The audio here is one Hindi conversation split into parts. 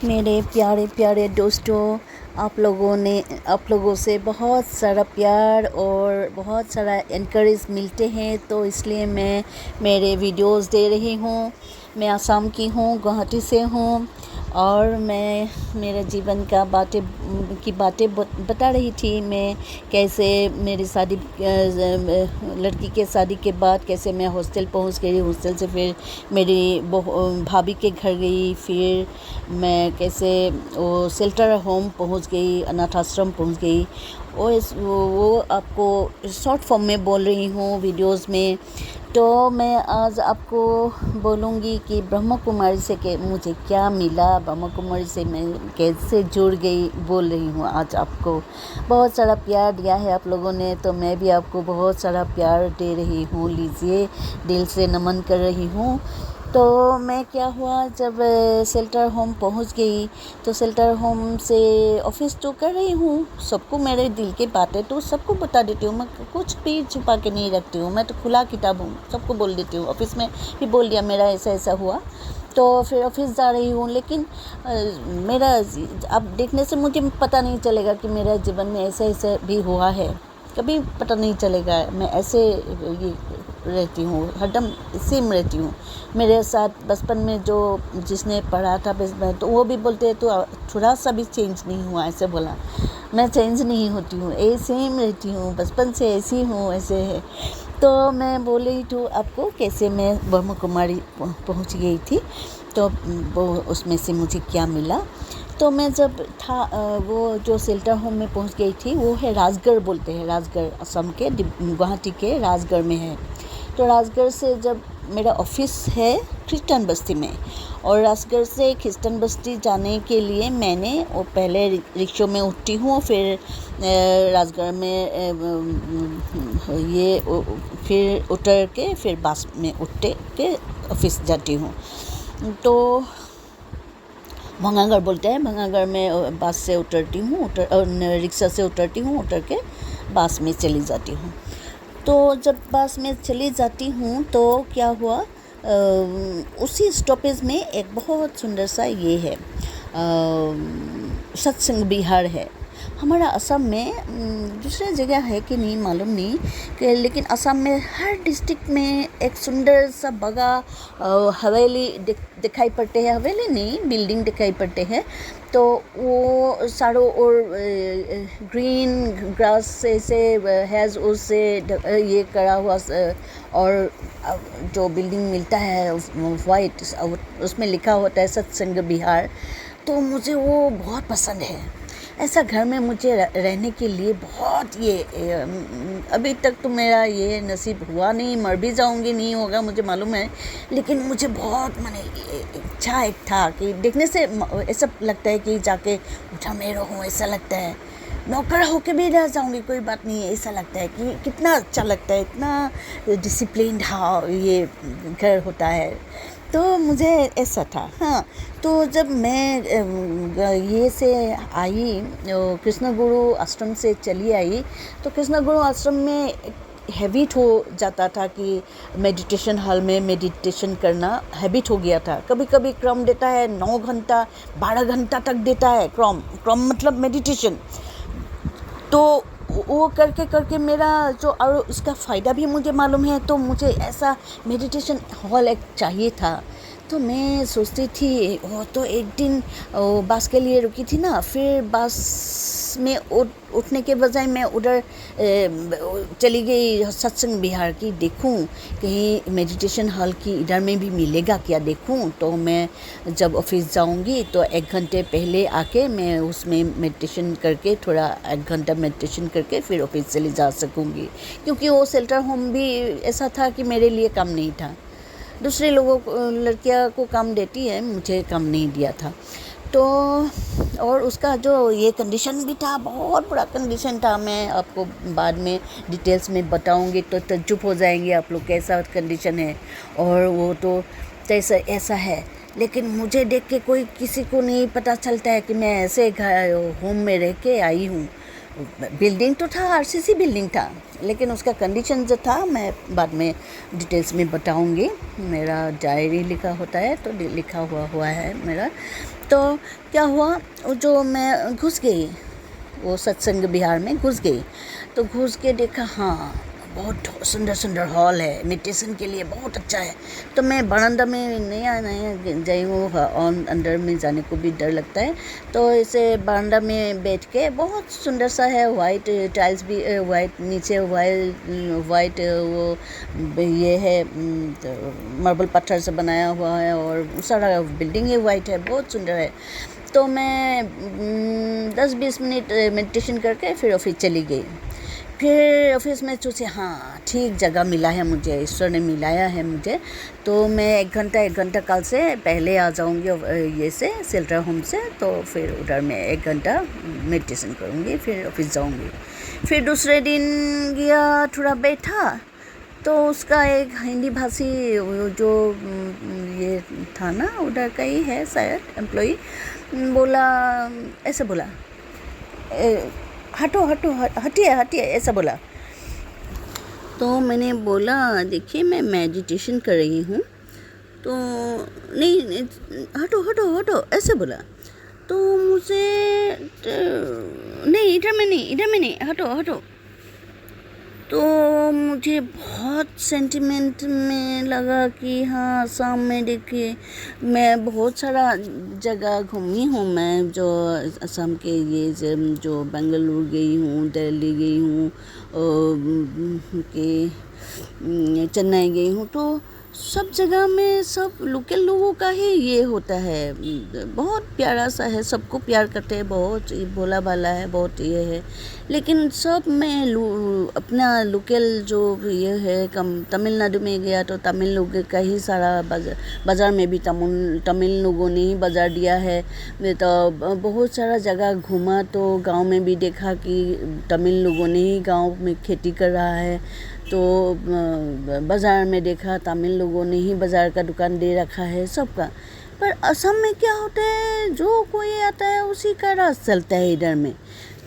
मेरे प्यारे प्यारे दोस्तों, आप लोगों से बहुत सारा प्यार और बहुत सारा एनकरेज मिलते हैं, तो इसलिए मैं मेरे वीडियोस दे रही हूँ। मैं आसाम की हूँ, गुवाहाटी से हूँ और मैं मेरे जीवन का बातें बता रही थी। मैं कैसे मेरी शादी लड़की के शादी के बाद कैसे मैं हॉस्टल पहुंच गई, हॉस्टल से फिर मेरी भाभी के घर गई, फिर मैं कैसे वो शेल्टर होम पहुंच गई, अनाथ आश्रम पहुंच गई। वो आपको शॉर्ट फॉर्म में बोल रही हूँ वीडियोस में। तो मैं आज आपको बोलूँगी कि ब्रह्मा कुमारी से मुझे क्या मिला, ब्रह्मा कुमारी से मैं कैसे जुड़ गई, बोल रही हूँ आज आपको। बहुत सारा प्यार दिया है आप लोगों ने, तो मैं भी आपको बहुत सारा प्यार दे रही हूँ। लीजिए, दिल से नमन कर रही हूँ। तो मैं क्या हुआ, जब शेल्टर होम पहुंच गई तो शेल्टर होम से ऑफ़िस तो कर रही हूँ। सबको मेरे दिल की बातें तो सबको बता देती हूँ, मैं कुछ भी छुपा के नहीं रखती हूँ। मैं तो खुला किताब हूँ, सबको बोल देती हूँ। ऑफ़िस में भी बोल दिया मेरा ऐसा ऐसा हुआ। तो फिर ऑफ़िस जा रही हूँ, लेकिन मेरा अब देखने से मुझे पता नहीं चलेगा कि मेरा जीवन में ऐसा ऐसा भी हुआ है। कभी पता नहीं चलेगा। मैं ऐसे ये रहती हूँ, हरदम सेम रहती हूँ। मेरे साथ बचपन में जो जिसने पढ़ा था बचपन, तो वो भी बोलते हैं तो थोड़ा सा भी चेंज नहीं हुआ, ऐसे बोला। मैं चेंज नहीं होती हूँ, सेम रहती हूँ, बचपन से ऐसी हूँ, ऐसे है। तो मैं बोल रही थी आपको कैसे मैं ब्रह्मा कुमारी पहुँच गई थी। तो वो उसमें से मुझे क्या मिला। तो मैं जब था वो जो शेल्टर होम में पहुंच गई थी, वो है राजगढ़ बोलते हैं, राजगढ़ असम के गुवाहाटी के राजगढ़ में है। तो राजगढ़ से जब मेरा ऑफिस है खिस्टन बस्ती में, और राजगढ़ से खिस्टन बस्ती जाने के लिए मैंने वो पहले रिक्शों में उठती हूँ, फिर राजगढ़ में फिर उतर के फिर बस में उठ के ऑफिस जाती हूँ। तो भंगागढ़ बोलते हैं, भंगागढ़ में बस से उतरती हूँ, रिक्शा से उतरती हूँ, उतर के बस में चली जाती हूँ। तो जब बस में चली जाती हूँ तो क्या हुआ, उसी स्टॉपेज में एक बहुत सुंदर सा ये है, सत्संग विहार है। हमारा असम में दूसरा जगह है कि नहीं मालूम नहीं, कि लेकिन असम में हर डिस्ट्रिक्ट में एक सुंदर सा बगा हवेली दिखाई पड़ते हैं। हवेली नहीं, बिल्डिंग दिखाई पड़ते हैं। तो वो चारों ओर ग्रीन ग्रास से हैज़ उससे ये करा हुआ, और जो बिल्डिंग मिलता है वाइट, उसमें लिखा होता है सत्संग विहार। तो मुझे वो बहुत पसंद है। ऐसा घर में मुझे रहने के लिए बहुत अभी तक तो मेरा ये नसीब हुआ नहीं, मर भी जाऊंगी, नहीं होगा मुझे मालूम है। लेकिन मुझे बहुत माने इच्छा एक था कि देखने से ऐसा लगता है कि जाके उठा में रहूँ, ऐसा लगता है। नौकर होके भी रह जाऊंगी, कोई बात नहीं है। ऐसा लगता है कि कितना अच्छा लगता है, इतना डिसिप्लिन्ड ये घर होता है। तो मुझे ऐसा था। हाँ, तो जब मैं ये से आई, कृष्ण गुरु आश्रम से चली आई, तो कृष्ण गुरु आश्रम में हैबिट हो जाता था कि मेडिटेशन हॉल में मेडिटेशन करना हैबिट हो गया था। कभी कभी क्रम देता है 9 घंटा 12 घंटा तक देता है क्रम मतलब मेडिटेशन। तो वो करके करके मेरा जो, और इसका फ़ायदा भी मुझे मालूम है, तो मुझे ऐसा मेडिटेशन हॉल एक चाहिए था। तो मैं सोचती थी, वो तो एक दिन बस के लिए रुकी थी ना, फिर बस में उठने के बजाय मैं उधर चली गई सत्संग विहार की, देखूं कहीं मेडिटेशन हॉल की इधर में भी मिलेगा क्या, देखूं। तो मैं जब ऑफिस जाऊंगी तो 1 घंटे पहले आके मैं उसमें मेडिटेशन करके, थोड़ा 1 घंटा मेडिटेशन करके फिर ऑफिस चली जा सकूंगी। क्योंकि वो शेल्टर होम भी ऐसा था कि मेरे लिए काम नहीं था। दूसरे लोगों को, लड़कियां को काम देती है, मुझे काम नहीं दिया था। तो और उसका जो ये कंडीशन भी था, बहुत बड़ा कंडीशन था। मैं आपको बाद में डिटेल्स में बताऊंगी तो तज्जुब हो जाएंगे आप लोग, कैसा कंडीशन है। और वो तो ऐसा ऐसा है, लेकिन मुझे देख के कोई किसी को नहीं पता चलता है कि मैं ऐसे घर होम में रह के आई हूँ। बिल्डिंग तो था, आरसीसी बिल्डिंग था, लेकिन उसका कंडीशन जो था मैं बाद में डिटेल्स में बताऊंगी। मेरा डायरी लिखा होता है, तो लिखा हुआ है मेरा। तो क्या हुआ, वो जो मैं घुस गई, वो सत्संग विहार में घुस गई, तो घुस के देखा हाँ बहुत सुंदर सुंदर हॉल है, मेडिटेशन के लिए बहुत अच्छा है। तो मैं बरामदा में नया गई हूँ, और अंदर में जाने को भी डर लगता है। तो ऐसे बरामदा में बैठ के बहुत सुंदर सा है, वाइट टाइल्स भी वाइट, नीचे वाइट वो ये है मार्बल पत्थर से बनाया हुआ है, और सारा बिल्डिंग ही वाइट है, बहुत सुंदर है। तो मैं 10-20 मिनट मेडिटेशन करके फिर ऑफिस चली गई। फिर ऑफिस में सोचे हाँ ठीक जगह मिला है मुझे, ईश्वर ने मिलाया है मुझे, तो मैं एक घंटा कल से पहले आ जाऊंगी ये से शेल्टर होम से। तो फिर उधर मैं 1 घंटा मेडिटेशन करूंगी, फिर ऑफिस जाऊंगी। फिर दूसरे दिन गया, थोड़ा बैठा, तो उसका एक हिंदी भाषी जो ये था ना, उधर का ही है शायद एम्प्लॉई, बोला, ऐसे बोला, हटो हटो हटिए हटिए, ऐसा बोला। तो मैंने बोला देखिए मैं मेडिटेशन कर रही हूँ, तो नहीं हटो हटो हटो, ऐसे बोला। तो मुझे नहीं, इधर में नहीं, हटो हटो। तो मुझे बहुत सेंटिमेंट में लगा कि हाँ असम में देखिए, मैं बहुत सारा जगह घूमी हूँ, मैं जो असम के ये जो बेंगलुरु गई हूँ, दिल्ली गई हूँ, कि चेन्नई गई हूँ, तो सब जगह में सब लोकल लोगों का ही ये होता है, बहुत प्यारा सा है, सबको प्यार करते हैं, बहुत भोला भाला है, बहुत ये है। लेकिन सब में अपना लोकल जो ये है, कम तमिलनाडु में गया तो तमिल लोगों का ही सारा बाज़ार में भी तमिल लोगों ने ही बाज़ार दिया है। तो बहुत सारा जगह घूमा, तो गांव में भी देखा कि तमिल लोगों ने ही गांव में खेती कर रहा है। तो बाज़ार में देखा तमिल लोगों ने ही बाज़ार का दुकान दे रखा है सबका। पर असम में क्या होता है, जो कोई आता है उसी का राज चलता है इधर में।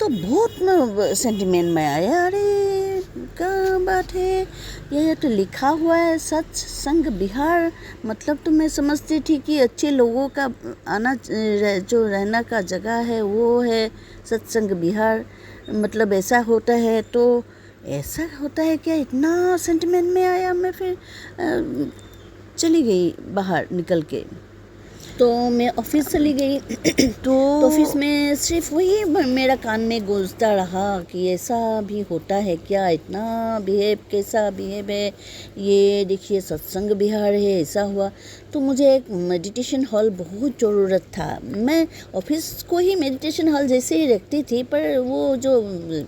तो बहुत सेंटिमेंट में आया, अरे क्या बात है, ये तो लिखा हुआ है सत्संग विहार, मतलब तो मैं समझती थी कि अच्छे लोगों का आना जो रहना का जगह है वो है सत्संग विहार, मतलब ऐसा होता है। तो ऐसा होता है क्या, इतना सेंटिमेंट में आया। मैं फिर चली गई बाहर निकल के, तो मैं ऑफिस चली गई। तो ऑफिस में सिर्फ वही मेरा कान में गूंजता रहा कि ऐसा भी होता है क्या, इतना कैसा बिहेव है, ये देखिए सत्संग विहार है, ऐसा हुआ। तो मुझे एक मेडिटेशन हॉल बहुत ज़रूरत था। मैं ऑफिस को ही मेडिटेशन हॉल जैसे ही रखती थी, पर वो जो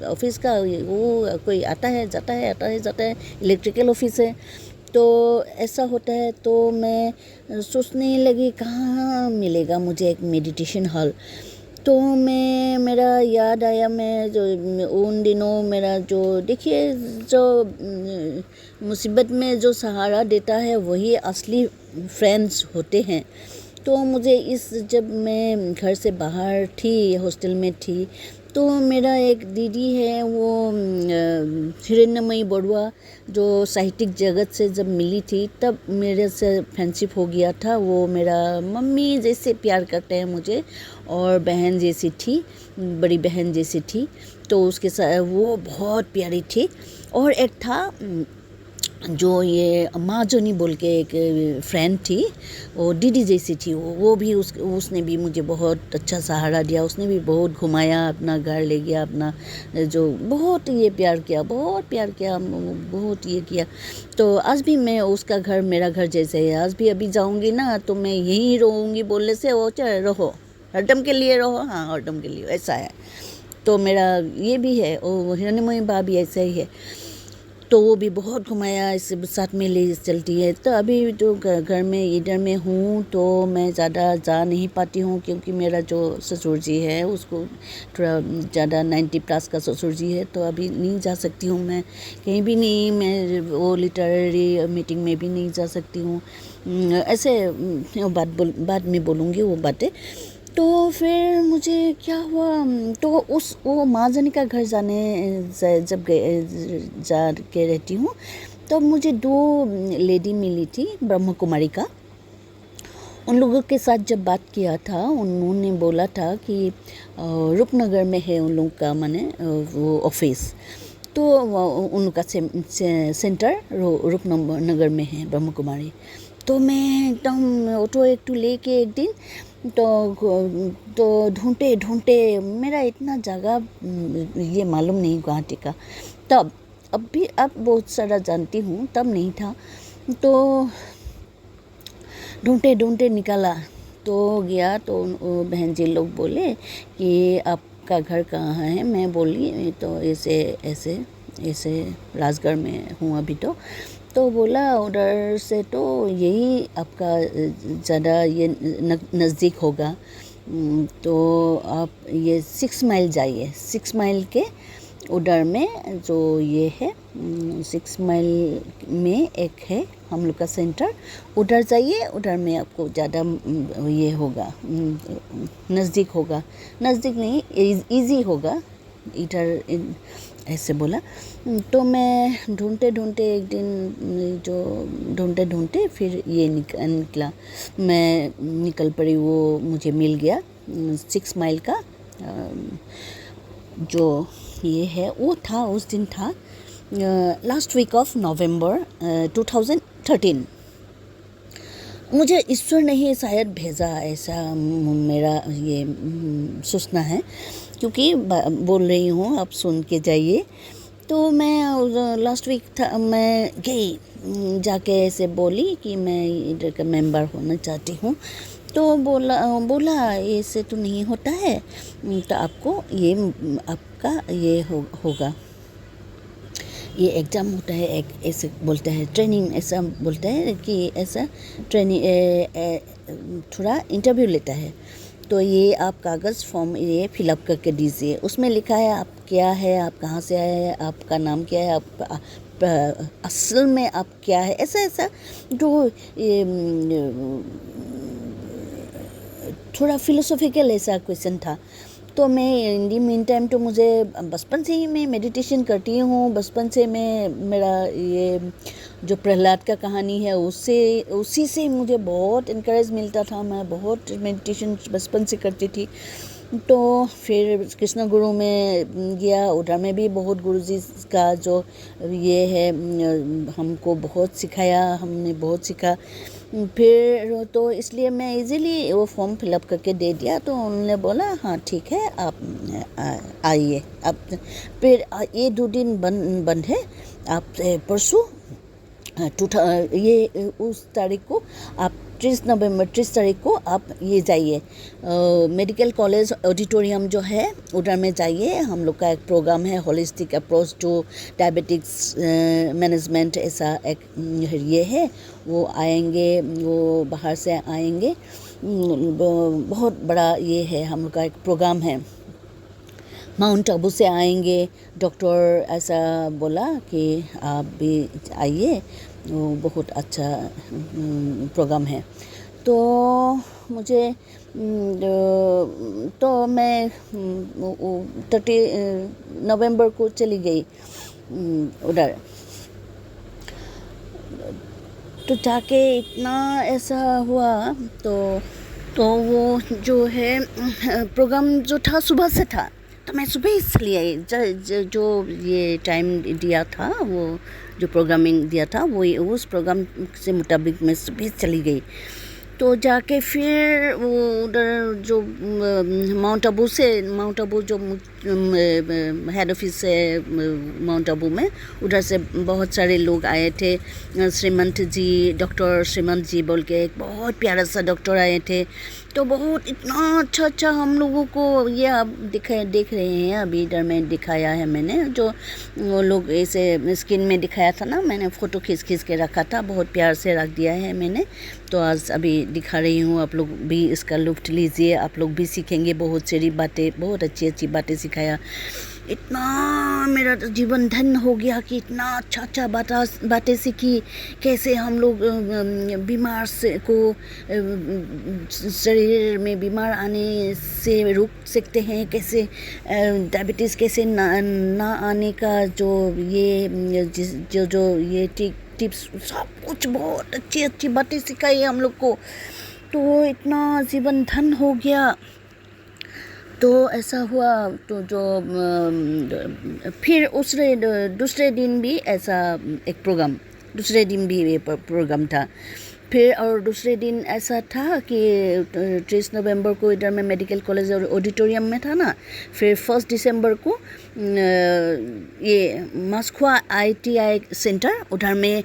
ऑफिस का वो कोई आता है जाता है, इलेक्ट्रिकल ऑफिस है, तो ऐसा होता है। तो मैं सोचने लगी कहाँ मिलेगा मुझे एक मेडिटेशन हॉल। तो मेरा याद आया, मैं जो उन दिनों मेरा जो देखिए जो मुसीबत में जो सहारा देता है वही असली फ्रेंड्स होते हैं। तो मुझे जब मैं घर से बाहर थी, हॉस्टल में थी, तो मेरा एक दीदी है, वो हिरण्यमयी बरुआ, जो साहित्यिक जगत से जब मिली थी तब मेरे से फ्रेंडशिप हो गया था। वो मेरा मम्मी जैसे प्यार करते हैं मुझे, और बहन जैसी थी, बड़ी बहन जैसी थी। तो उसके साथ वो बहुत प्यारी थी। और एक था जो ये माँ जोनी बोल के एक फ्रेंड थी, वो दीदी जैसी थी। वो भी उसने भी मुझे बहुत अच्छा सहारा दिया, उसने भी बहुत घुमाया, अपना घर ले गया, अपना जो बहुत ये प्यार किया, बहुत ये किया। तो आज भी मैं उसका घर मेरा घर जैसे है। आज भी अभी जाऊंगी ना तो मैं यहीं रहूँगी, बोलने से वो चाहे रहो, हरदम के लिए रहो, हाँ हरदम के लिए, ऐसा है। तो मेरा ये भी है, वो हिरण्यमयी बा भी ऐसा ही है। तो वो भी बहुत घुमाया, इस साथ में ले चलती है। तो अभी जो घर में इधर में हूँ तो मैं ज़्यादा जा नहीं पाती हूँ, क्योंकि मेरा जो ससुर जी है उसको थोड़ा ज़्यादा 90+ का ससुर जी है। तो अभी नहीं जा सकती हूँ मैं कहीं भी नहीं, मैं वो लिटरेरी मीटिंग में भी नहीं जा सकती हूँ। ऐसे बाद में बोलूँगी वो बातें। तो फिर मुझे क्या हुआ, तो वो माँ जानी का घर जब जा के रहती हूँ, तब मुझे 2 लेडी मिली थी ब्रह्म कुमारी का। उन लोगों के साथ जब बात किया था, उन्होंने बोला था कि रूपनगर में है उन लोगों का माने वो ऑफिस, तो उनका सेंटर रूपनगर में है, ब्रह्म कुमारी। तो मैं एकदम ऑटो एक टू लेके एक दिन तो ढूंढते ढूंढते मेरा इतना जगह ये मालूम नहीं गुवाहाटी का, तब अब बहुत सारा जानती हूँ, तब नहीं था। तो ढूंढते ढूंढते निकाला, तो गया तो बहन जी लोग बोले कि आपका घर कहाँ है। मैं बोली तो ऐसे ऐसे ऐसे राजगढ़ में हूँ अभी। तो बोला उधर से तो यही आपका ज़्यादा ये नज़दीक होगा, तो आप ये 6 माइल जाइए। 6 माइल के उधर में जो ये है 6 माइल में एक है हम लोग का सेंटर, उधर जाइए। उधर में आपको ज़्यादा ये होगा, नज़दीक होगा, नज़दीक नहीं इजी होगा इधर, ऐसे बोला। तो मैं ढूंढते ढूंढते एक दिन जो ढूंढते ढूंढते फिर ये निकला, मैं निकल पड़ी, वो मुझे मिल गया 6 माइल का जो ये है। वो था उस दिन था लास्ट वीक ऑफ नवंबर 2013। मुझे ईश्वर ने ही शायद भेजा, ऐसा मेरा ये सोचना है, क्योंकि बोल रही हूँ, आप सुन के जाइए। तो मैं लास्ट वीक था, मैं गई जाके ऐसे बोली कि मैं इधर का मेंबर होना चाहती हूँ। तो बोला ऐसे तो नहीं होता है, तो आपको ये आपका ये होगा, ये एग्ज़ाम होता है, एक ऐसे बोलते हैं ट्रेनिंग, ऐसा बोलते हैं कि ऐसा ट्रेनिंग थोड़ा इंटरव्यू लेता है। तो ये आप कागज़ फॉर्म ये फिलअप करके दीजिए, उसमें लिखा है आप क्या है, आप कहाँ से आए हैं, आपका नाम क्या है, आप असल में आप क्या है, ऐसा ऐसा जो थोड़ा फिलोसॉफिकल ऐसा क्वेश्चन था। तो मैं इन दी मीन टाइम तो मुझे बचपन से ही मैं मेडिटेशन करती हूँ, बचपन से मैं मेरा ये जो प्रहलाद का कहानी है उसी से मुझे बहुत इनकरेज मिलता था। मैं बहुत मेडिटेशन बचपन से करती थी। तो फिर कृष्ण गुरु में गया, उधर में भी बहुत गुरुजी का जो ये है हमको बहुत सिखाया, हमने बहुत सीखा। फिर तो इसलिए मैं इजीली वो फॉर्म फिलअप करके दे दिया। तो उन्होंने बोला हाँ ठीक है, आप आइए। अब फिर ये 2 दिन बंद है, आप परसों ये उस तारीख को आप 30 तारीख को आप ये जाइए मेडिकल कॉलेज ऑडिटोरियम जो है उधर में जाइए। हम लोग का एक प्रोग्राम है holistic approach to diabetics management, ऐसा एक ये है। वो आएंगे, वो बाहर से आएंगे, बहुत बड़ा ये है हम लोग का एक प्रोग्राम है। माउंट आबू से आएंगे डॉक्टर, ऐसा बोला कि आप भी आइए, वो बहुत अच्छा प्रोग्राम है। तो मुझे तो मैं 30 नवंबर को चली गई उधर। तो जाके इतना ऐसा हुआ, तो वो जो है प्रोग्राम जो था सुबह से था, तो मैं सुबह ही चली आई। जो ये टाइम दिया था, वो जो प्रोग्रामिंग दिया था, वो उस प्रोग्राम से मुताबिक मैं सुबह चली गई। तो जाके फिर वो उधर जो माउंट आबू जो हेड ऑफिस है माउंट आबू में, उधर से बहुत सारे लोग आए थे। श्रीमंत जी, डॉक्टर श्रीमंत जी बोल के एक बहुत प्यारा सा डॉक्टर आए थे। तो बहुत इतना अच्छा हम लोगों को ये आप देख रहे हैं, अभी इधर में दिखाया है मैंने, जो वो लोग ऐसे स्क्रीन में दिखाया था ना, मैंने फ़ोटो खींच के रखा था, बहुत प्यार से रख दिया है मैंने। तो आज अभी दिखा रही हूँ, आप लोग भी इसका लुत्फ़ लीजिए, आप लोग भी सीखेंगे बहुत सारी बातें, बहुत अच्छी बातें सिखाया। इतना मेरा तो जीवन धन्य हो गया कि इतना अच्छा बातें सीखी, कैसे हम लोग बीमार से को शरीर में बीमार आने से रोक सकते हैं, कैसे डायबिटीज़ कैसे ना आने का जो ये जो ये टिप्स, सब कुछ बहुत अच्छी बातें सिखाई हम लोग को। तो इतना जीवन धन हो गया। तो ऐसा हुआ तो जो फिर दूसरे दिन भी ऐसा एक प्रोग्राम, दूसरे दिन भी ये प्रोग्राम था। फिर और दूसरे दिन ऐसा था कि 30 नवंबर को इधर में मेडिकल कॉलेज और ऑडिटोरियम में था ना। फिर 1 दिसंबर को ये मास्कुआ ITI सेंटर उधर में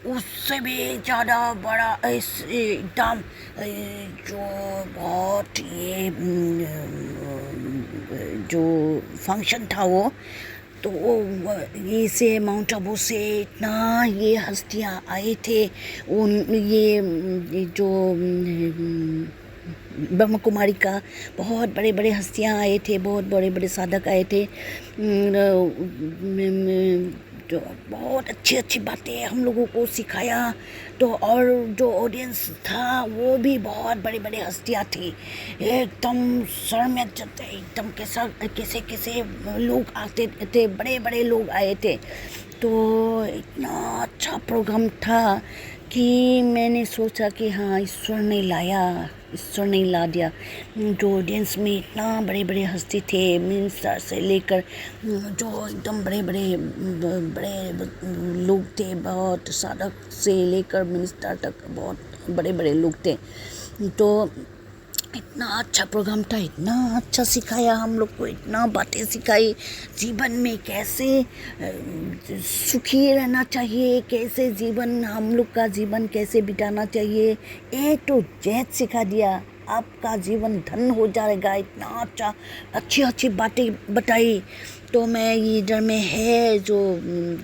उससे भी ज़्यादा बड़ा एकदम जो बहुत ये जो फंक्शन था वो, तो ये से माउंट आबू से इतना ये हस्तियाँ आए थे। ये जो ब्रह्म कुमारी का बहुत बड़े बड़े हस्तियाँ आए थे, बहुत बड़े बड़े साधक आए थे। जो बहुत अच्छी अच्छी बातें हम लोगों को सिखाया। तो और जो ऑडियंस था वो भी बहुत बड़े बड़े हस्तियाँ थी, एकदम सर में जाते, एकदम कैसे कैसे लोग आते थे, बड़े बड़े लोग आए थे। तो इतना अच्छा प्रोग्राम था कि मैंने सोचा कि हाँ, ईश्वर ने ला दिया। जो ऑडियंस में इतना बड़े बड़े हस्ती थे, मिनिस्टर से लेकर जो एकदम बड़े लोग थे, बहुत साधक से लेकर मिनिस्टर तक बहुत बड़े बड़े लोग थे। तो इतना अच्छा प्रोग्राम था, इतना अच्छा सिखाया हम लोग को, इतना बातें सिखाई जीवन में कैसे सुखी रहना चाहिए, कैसे जीवन हम लोग का जीवन कैसे बिताना चाहिए, A to Z सिखा दिया। आपका जीवन धन हो जाएगा, इतना अच्छी बातें बताई। तो मैं ये इधर में है जो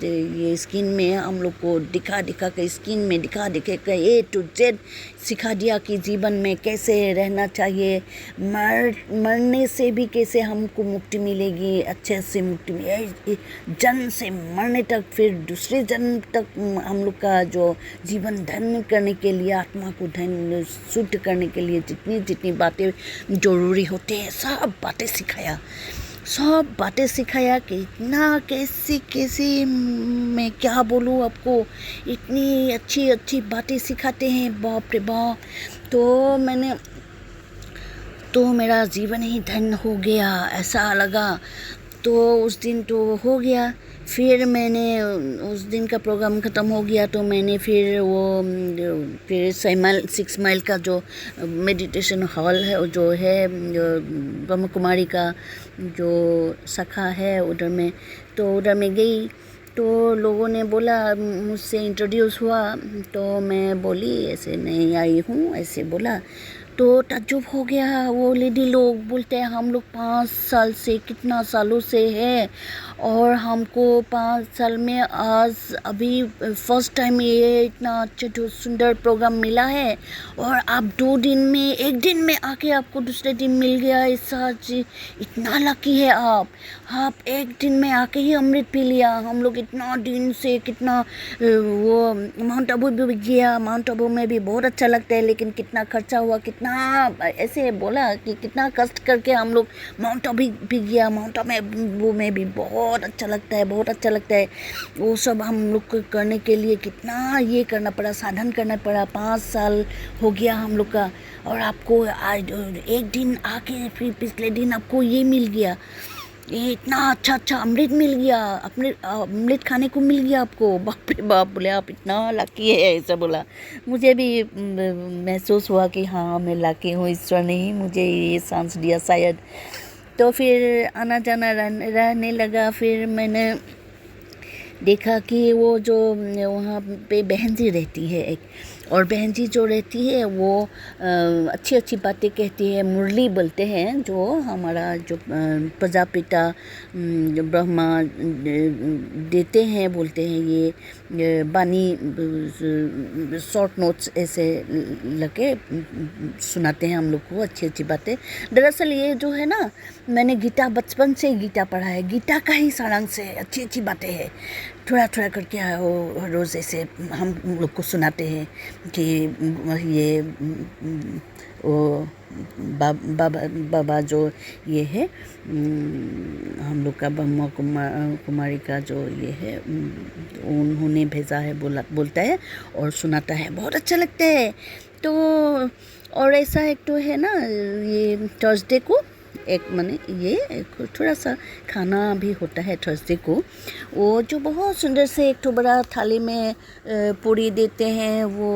ये स्क्रीन में हम लोग को दिखा के स्क्रीन में दिखा के A to Z सिखा दिया कि जीवन में कैसे रहना चाहिए, मरने से भी कैसे हमको मुक्ति मिलेगी, अच्छे से मुक्ति मिलेगी, जन्म से मरने तक, फिर दूसरे जन्म तक हम लोग का जो जीवन धन करने के लिए, आत्मा को धन शुद्ध करने के लिए जितनी बातें जरूरी होते हैं, सब बातें सिखाया कि इतना कैसे मैं क्या बोलूँ आपको, इतनी अच्छी बातें सिखाते हैं, बाप रे बाप। तो मेरा जीवन ही धन हो गया, ऐसा लगा। तो उस दिन तो हो गया। फिर मैंने उस दिन का प्रोग्राम ख़त्म हो गया तो मैंने फिर 6 माइल का जो मेडिटेशन हॉल है, जो है ब्रह्म कुमारी का जो शाखा है उधर में, तो उधर में गई। तो लोगों ने बोला, मुझसे इंट्रोड्यूस हुआ, तो मैं बोली ऐसे नहीं आई हूँ, ऐसे बोला। तो ताज्जुब हो गया। वो लेडी लोग बोलते हैं हम लोग 5 साल से, कितना सालों से है, और हमको 5 साल में आज अभी फर्स्ट टाइम ये इतना अच्छा जो सुंदर प्रोग्राम मिला है, और आप 2 दिन में, 1 दिन में आके आपको दूसरे दिन मिल गया, ऐसा जी, इतना लकी है आप 1 दिन में आके ही अमृत पी लिया। हम लोग इतना दिन से कितना वो माउंट आबू भी गया, माउंट आबू में भी बहुत अच्छा लगता है, लेकिन कितना खर्चा हुआ, कितना ऐसे बोला कि कितना कष्ट करके हम लोग माउंट आबू भी गया। माउंट आबू में भी बहुत अच्छा लगता है, वो सब हम लोग को करने के लिए कितना ये करना पड़ा, साधन करना पड़ा। 5 साल हो गया हम लोग का, और आपको आज 1 दिन आके फिर पिछले दिन आपको ये मिल गया, ये इतना अच्छा अमृत मिल गया, अपने अमृत खाने को मिल गया आपको। बाप रे बाप, बोले आप इतना लकी है, ऐसा बोला। मुझे भी महसूस हुआ कि हाँ, मैं लकी हूँ, ईश्वर ने ही मुझे ये सांस दिया शायद। तो फिर आना जाना रहने लगा। फिर मैंने देखा कि वो जो वहाँ पे बहन जी रहती है एक, और बहन जी जो रहती है वो अच्छी बातें कहती है, मुरली बोलते हैं, जो हमारा जो प्रजापिता जो ब्रह्मा देते हैं, बोलते हैं ये बानी, शॉर्ट नोट्स ऐसे लगे सुनाते हैं हम लोग को अच्छी बातें। दरअसल ये जो है ना, मैंने गीता बचपन से गीता पढ़ा है, गीता का ही सारांश है, अच्छी बातें हैं, थोड़ा करके वो रोज़ ऐसे हम लोग को सुनाते हैं कि ये वो बाबा जो ये है हम लोग का ब्रह्मा कुमारी का जो ये है, उन्होंने भेजा है, बोलता है और सुनाता है, बहुत अच्छा लगता है। तो और ऐसा एक तो है ना, ये थर्सडे को एक माने ये एक थोड़ा सा खाना भी होता है थर्सडे को। वो जो बहुत सुंदर से एक तो बड़ा थाली में पूरी देते हैं, वो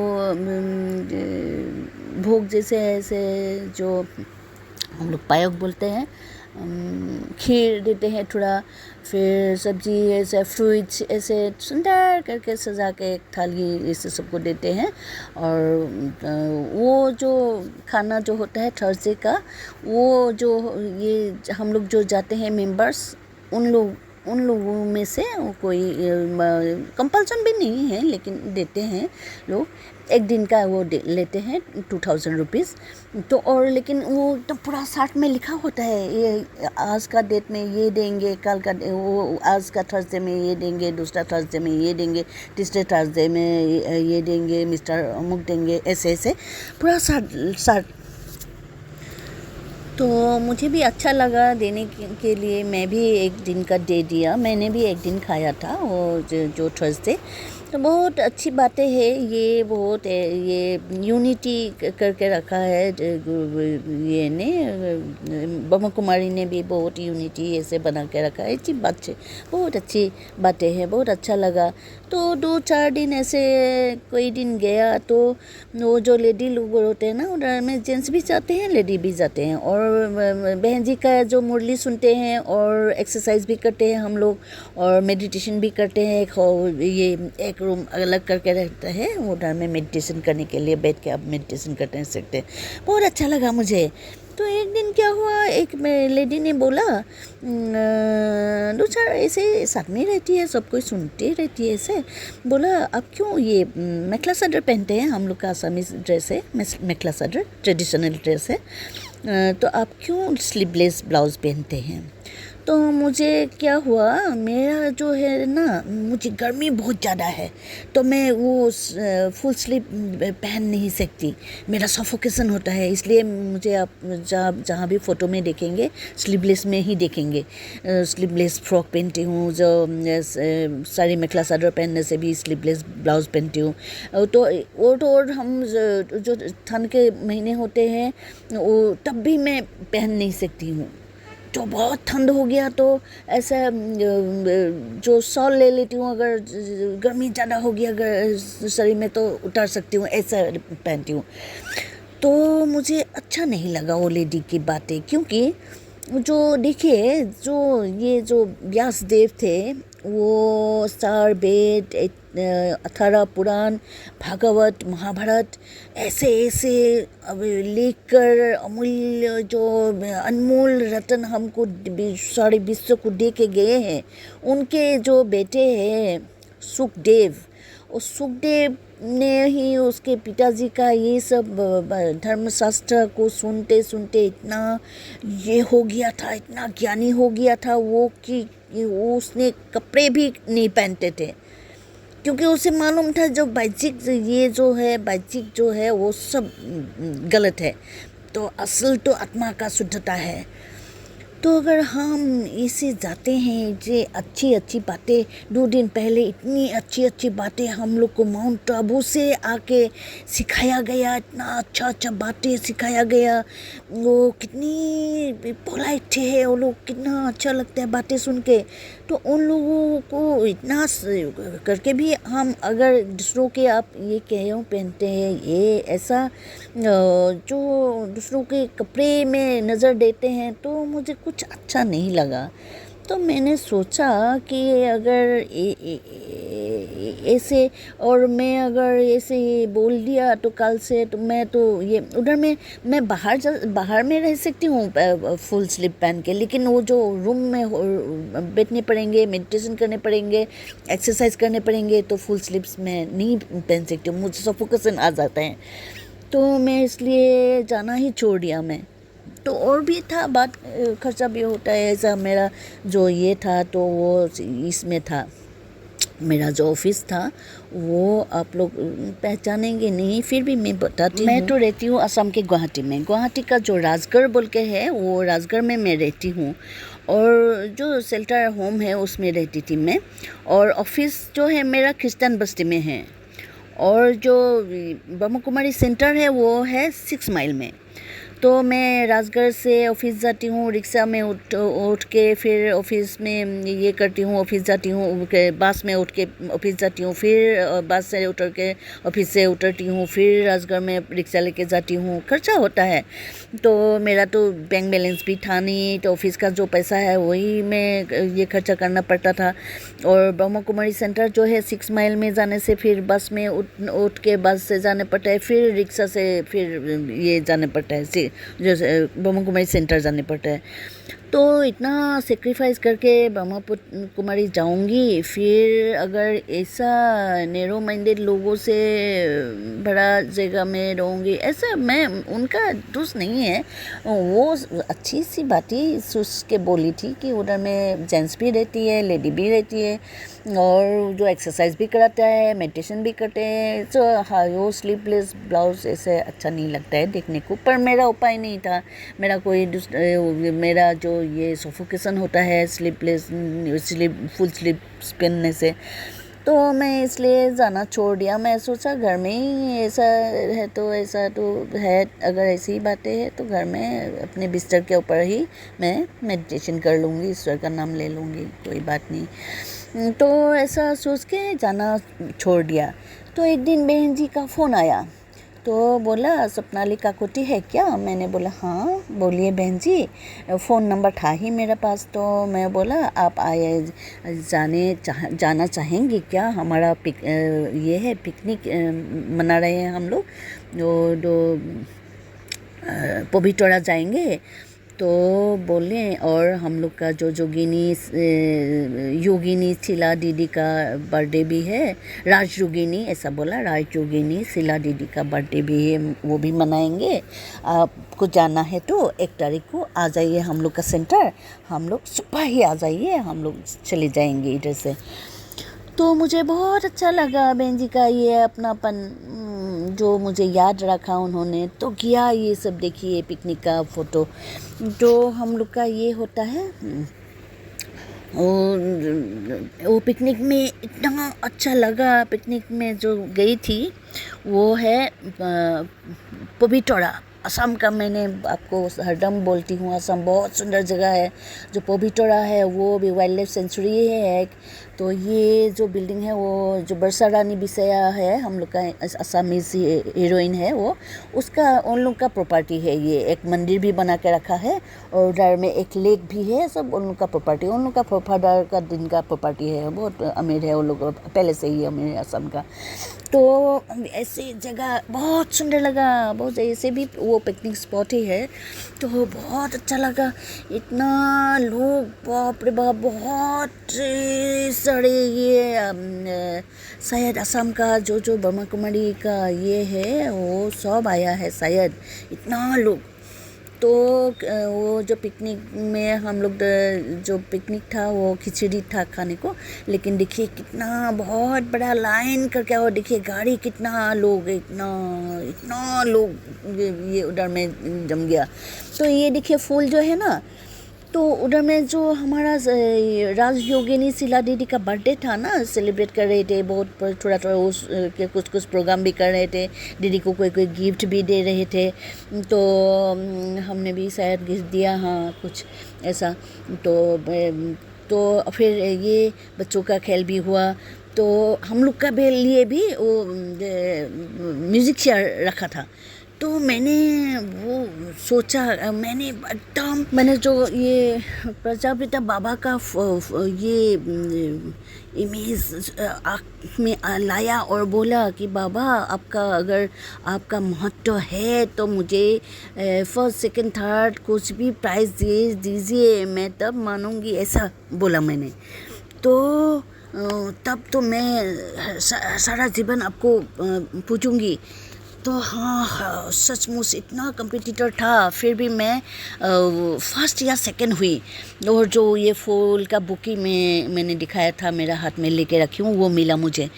भोग जैसे ऐसे जो हम लोग पायक बोलते हैं, खीर देते हैं थोड़ा, फिर सब्जी ऐसे फ्रूट्स ऐसे सुंदर करके सजा के एक थाली ऐसे सबको देते हैं। और वो जो खाना जो होता है थर्सडे का, वो जो ये हम लोग जो जाते हैं मेंबर्स, उन लोगों में से कोई कंपल्सन भी नहीं है, लेकिन देते हैं लोग, एक दिन का वो लेते हैं 2000 रुपीज़। तो और लेकिन वो तो पूरा साथ में लिखा होता है, ये आज का डेट में ये देंगे, कल का वो आज का थर्सडे में ये देंगे, दूसरा थर्सडे में ये देंगे, तीसरे थर्सडे में ये देंगे, मिस्टर अमुक देंगे, ऐसे ऐसे पूरा साथ। तो मुझे भी अच्छा लगा देने के लिए, मैं भी एक दिन का दे दिया, मैंने भी एक दिन खाया था वो जो थर्सडे। तो बहुत अच्छी बातें हैं ये, बहुत ये यूनिटी करके रखा है ये ने ब्रह्म कुमारी ने भी बहुत यूनिटी ऐसे बना के रखा है। अच्छी बात है, बहुत अच्छी बातें हैं, बहुत अच्छा लगा। तो 2-4 दिन ऐसे कोई दिन गया तो वो जो लेडी लोग होते हैं ना, उधर में जेंट्स भी जाते हैं, लेडी भी जाते हैं, और बहन जी का जो मुरली सुनते हैं और एक्सरसाइज भी करते हैं हम लोग, और मेडिटेशन भी करते हैं। ये एक रूम अलग करके रहता है उधर में मेडिटेशन करने के लिए, बैठ के आप मेडिटेशन करते सकते हैं। बहुत अच्छा लगा मुझे। तो एक दिन क्या हुआ, एक लेडी ने बोला, 2-4 ऐसे साथ में रहती है, सब कोई सुनती रहती है, ऐसे बोला आप क्यों ये मेखला चादर पहनते हैं, हम लोग का आसामीज ड्रेस है मेखला चादर, ट्रेडिशनल ड्रेस है, तो आप क्यों स्लीवलेस ब्लाउज़ पहनते हैं। तो मुझे क्या हुआ, मेरा जो है ना, मुझे गर्मी बहुत ज़्यादा है, तो मैं वो फुल स्लीव पहन नहीं सकती, मेरा सफोकेशन होता है, इसलिए मुझे आप जहाँ भी फ़ोटो में देखेंगे स्लीवलेस में ही देखेंगे। स्लीवलेस फ्रॉक पहनती हूँ, जो साड़ी मेखला चादर पहनने से भी स्लीवलेस ब्लाउज़ पहनती हूँ। तो और हम जो ठंड के महीने होते हैं वो तब भी मैं पहन नहीं सकती हूँ। तो बहुत ठंड हो गया तो ऐसा जो शॉल ले लेती हूँ, अगर गर्मी ज़्यादा हो गया अगर शरीर में तो उतार सकती हूँ, ऐसा पहनती हूँ। तो मुझे अच्छा नहीं लगा वो लेडी की बातें, क्योंकि जो देखिए जो व्यासदेव थे, वो 4 वेद, 18 पुराण, भागवत, महाभारत ऐसे अब लेकर अमूल्य जो अनमोल रत्न हमको सारे विश्व को दे के गए हैं। उनके जो बेटे हैं सुखदेव, और सुखदेव ने ही उसके पिताजी का ये सब धर्मशास्त्र को सुनते सुनते इतना ये हो गया था, इतना ज्ञानी हो गया था वो कि उसने कपड़े भी नहीं पहनते थे, क्योंकि उसे मालूम था जो बाह्यिक जो है वो सब गलत है, तो असल तो आत्मा का शुद्धता है। तो अगर हम इसे जाते हैं, जे अच्छी बातें 2 दिन पहले इतनी अच्छी बातें हम लोग को माउंट आबू से आके सिखाया गया, इतना अच्छा बातें सिखाया गया, वो कितनी पोलाइट थे वो लोग, कितना अच्छा लगता है बातें सुन के। तो उन लोगों को इतना करके भी हम अगर दूसरों के आप ये क्यों पहनते हैं, ये ऐसा जो दूसरों के कपड़े में नज़र देते हैं, तो मुझे कुछ अच्छा नहीं लगा। तो मैंने सोचा कि अगर ऐसे, और मैं अगर ऐसे बोल दिया तो कल से तो मैं तो ये उधर में मैं बाहर में रह सकती हूँ फुल स्लीव पहन के, लेकिन वो जो रूम में बैठने पड़ेंगे, मेडिटेशन करने पड़ेंगे, एक्सरसाइज करने पड़ेंगे, तो फुल स्लीव्स में नहीं पहन सकती हूँ, मुझे सफोकेशन आ जाता है। तो मैं इसलिए जाना ही छोड़ दिया मैं। तो और भी था बात, खर्चा भी होता है ऐसा। मेरा जो ये था तो वो इसमें था, मेरा जो ऑफिस था वो आप लोग पहचानेंगे नहीं, फिर भी मैं बताती हूँ। मैं तो रहती हूँ असम के गुवाहाटी में, गुवाहाटी का जो राजगढ़ बोल के है वो राजगढ़ में मैं रहती हूँ, और जो शेल्टर होम है उसमें रहती थी मैं, और ऑफिस जो है मेरा क्रिस्टियन बस्ती में है। और जो ब्रह्मा कुमारी सेंटर है वो है 6 माइल में। तो मैं राजगढ़ से ऑफिस जाती हूँ, रिक्शा में उठ के फिर ऑफिस में ये करती हूँ, ऑफिस जाती हूँ, बस में उठ के ऑफिस जाती हूँ, फिर बस से उतर के ऑफिस से उतरती हूँ, फिर राजगढ़ में रिक्शा लेके जाती हूँ। खर्चा होता है। तो मेरा तो बैंक बैलेंस भी था नहीं, तो ऑफिस का जो पैसा है वही मैं ये खर्चा करना पड़ता था। और ब्रह्मा कुमारी सेंटर जो है 6 माइल में जाने से फिर बस में उठ के बस से जाने पड़ता है, फिर रिक्शा से फिर ये जाने पड़ता है, जैसे ब्रह्मा कुमारी सेंटर जाने पड़ता है। तो इतना सेक्रीफाइस करके ब्रह्मा कुमारी जाऊंगी, फिर अगर ऐसा नैरो माइंडेड लोगों से बड़ा जगह में रहूँगी, ऐसा मैं उनका दोस्त नहीं है। वो अच्छी सी बात ही सोच के बोली थी कि उधर में जेंट्स भी रहती है, लेडी भी रहती है, और जो एक्सरसाइज भी कराता है, मेडिटेशन भी करते हैं। तो हाँ, वो स्लीपलेस ब्लाउज ऐसे अच्छा नहीं लगता है देखने को, पर मेरा उपाय नहीं था। मेरा मेरा जो ये सफोकेशन होता है फुल स्लीप पहनने से, तो मैं इसलिए जाना छोड़ दिया। मैं सोचा घर में ही ऐसा ऐसा तो है, अगर ऐसी बातें हैं तो घर में अपने बिस्तर के ऊपर ही मैं मेडिटेशन कर लूँगी, ईश्वर का नाम ले लूँगी, कोई बात नहीं। तो ऐसा सोच के जाना छोड़ दिया। तो एक दिन बहन जी का फ़ोन आया, तो बोला स्वप्नाली काकोटी है क्या? मैंने बोला हाँ बोलिए बहन जी। फ़ोन नंबर था ही मेरे पास, तो मैं बोला आप जाना चाहेंगी क्या? हमारा ये है पिकनिक मना रहे हैं हम लोग, जो पवित्रा जाएंगे। तो बोले, और हम लोग का जो योगिनी शीला दीदी का बर्थडे भी है, राज योगिनी ऐसा बोला, राज योगिनी शीला दीदी का बर्थडे भी है, वो भी मनाएंगे। आपको जाना है तो 1 तारीख को आ जाइए हम लोग का सेंटर, हम लोग सुबह ही आ जाइए, हम लोग चले जाएंगे इधर से। तो मुझे बहुत अच्छा लगा बहन जी का ये अपनापन, जो मुझे याद रखा उन्होंने। तो किया ये सब, देखिए पिकनिक का फ़ोटो जो हम लोग का ये होता है। वो पिकनिक में इतना अच्छा लगा। पिकनिक में जो गई थी वो है पवित्रा, असम का। मैंने आपको हरदम बोलती हूँ, असम बहुत सुंदर जगह है। जो पवित्रा है वो भी वाइल्ड लाइफ सेंचुरी है एक। तो ये जो बिल्डिंग है वो जो वर्षा रानी विषया है, हम लोग का असमीज हीरोइन है वो, उसका उन लोग का प्रॉपर्टी है। ये एक मंदिर भी बना के रखा है, और उधर में एक लेक भी है, सब उन लोग का प्रॉपर्टी, उन लोग का फादर का दिन का प्रॉपर्टी है। बहुत अमीर है वो लोग, पहले से ही अमीर है असम का। तो ऐसी जगह बहुत सुंदर लगा, बहुत ऐसे भी वो पिकनिक स्पॉट ही है, तो बहुत अच्छा लगा। इतना लोग, बाप रे बाप, बहुत सारे ये शायद असम का जो ब्रह्मा कुमारी का ये है वो सब आया है शायद, इतना लोग। तो वो जो पिकनिक में हम लोग जो पिकनिक था वो खिचड़ी था खाने को, लेकिन देखिए कितना बहुत बड़ा लाइन करके, और देखिए गाड़ी कितना लोग, इतना लोग ये उधर में जम गया। तो ये देखिए फूल जो है ना, तो उधर में जो हमारा राज योगिनी शीला दीदी का बर्थडे था ना, सेलिब्रेट कर रहे थे बहुत, थोड़ा उस के कुछ प्रोग्राम भी कर रहे थे, दीदी को कोई गिफ्ट भी दे रहे थे। तो हमने भी शायद गिफ्ट दिया, हाँ कुछ ऐसा। तो फिर ये बच्चों का खेल भी हुआ। तो हम लोग का लिए भी वो म्यूज़िक चेयर रखा था। तो मैंने वो सोचा, मैंने जो ये प्रजापिता बाबा का ये इमेज आँख में लाया और बोला कि बाबा आपका, अगर आपका महत्व है तो मुझे फर्स्ट सेकंड थर्ड कुछ भी प्राइज़ दीजिए, मैं तब मानूंगी, ऐसा बोला मैंने। तो तब तो मैं सारा जीवन आपको पूजूंगी। तो हाँ सचमुच इतना कम्पिटिटर था, फिर भी मैं फर्स्ट या सेकंड हुई। और जो ये फूल का बुके मैंने दिखाया था, मेरा हाथ में लेके रखी हूँ, वो मिला मुझे।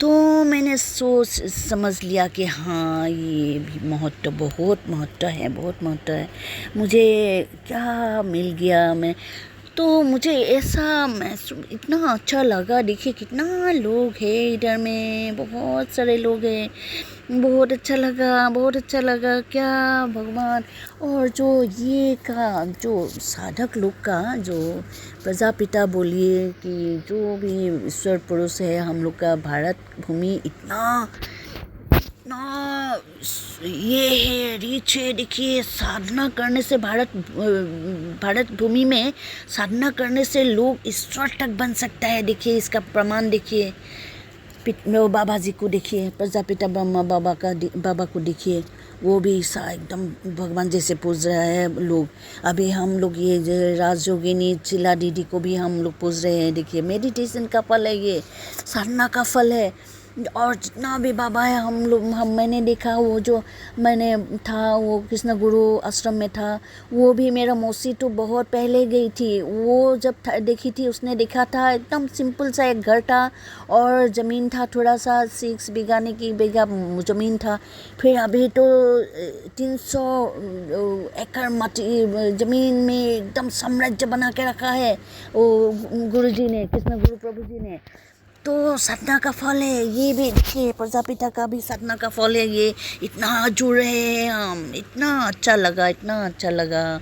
तो मैंने सोच समझ लिया कि हाँ ये भी महत्व, बहुत महत्व है, बहुत महत्व है। मुझे क्या मिल गया। मैं तो मुझे ऐसा महसूस इतना अच्छा लगा। देखिए कितना लोग हैं इधर में, बहुत सारे लोग हैं। बहुत अच्छा लगा, बहुत अच्छा लगा क्या भगवान। और जो ये का जो साधक लोग का जो प्रजापिता बोलिए कि जो भी ईश्वर पुरुष है हम लोग का भारत भूमि इतना इतना ये है, रिच है। देखिए साधना करने से भारत भूमि में साधना करने से लोग ईश्वर तक बन सकता है। देखिए इसका प्रमाण देखिए, बाबा जी को देखिए, प्रजापिता ब्रह्मा बाबा को देखिए, वो भी एकदम भगवान जैसे पूज रहा है लोग। अभी हम लोग ये राजयोगिनी चिल्ला दीदी को भी हम लोग पूज रहे हैं। देखिए मेडिटेशन का फल है, ये साधना का फल है। और जितना भी बाबा है मैंने देखा, वो जो मैंने था वो कृष्ण गुरु आश्रम में था, वो भी मेरा मौसी तो बहुत पहले गई थी। वो जब देखी थी उसने देखा था एकदम सिंपल सा एक घर था और ज़मीन था, थोड़ा सा 6 बीघा ज़मीन था। फिर अभी तो 300 एकड़ माटी ज़मीन में एकदम साम्राज्य बना के रखा है वो गुरु जी ने, कृष्ण गुरु प्रभु जी ने। तो साधना का फल है ये भी। देखिए प्रजापिता का भी साधना का फल है ये। इतना जुड़ रहे हैं हम, इतना अच्छा लगा, इतना अच्छा लगा।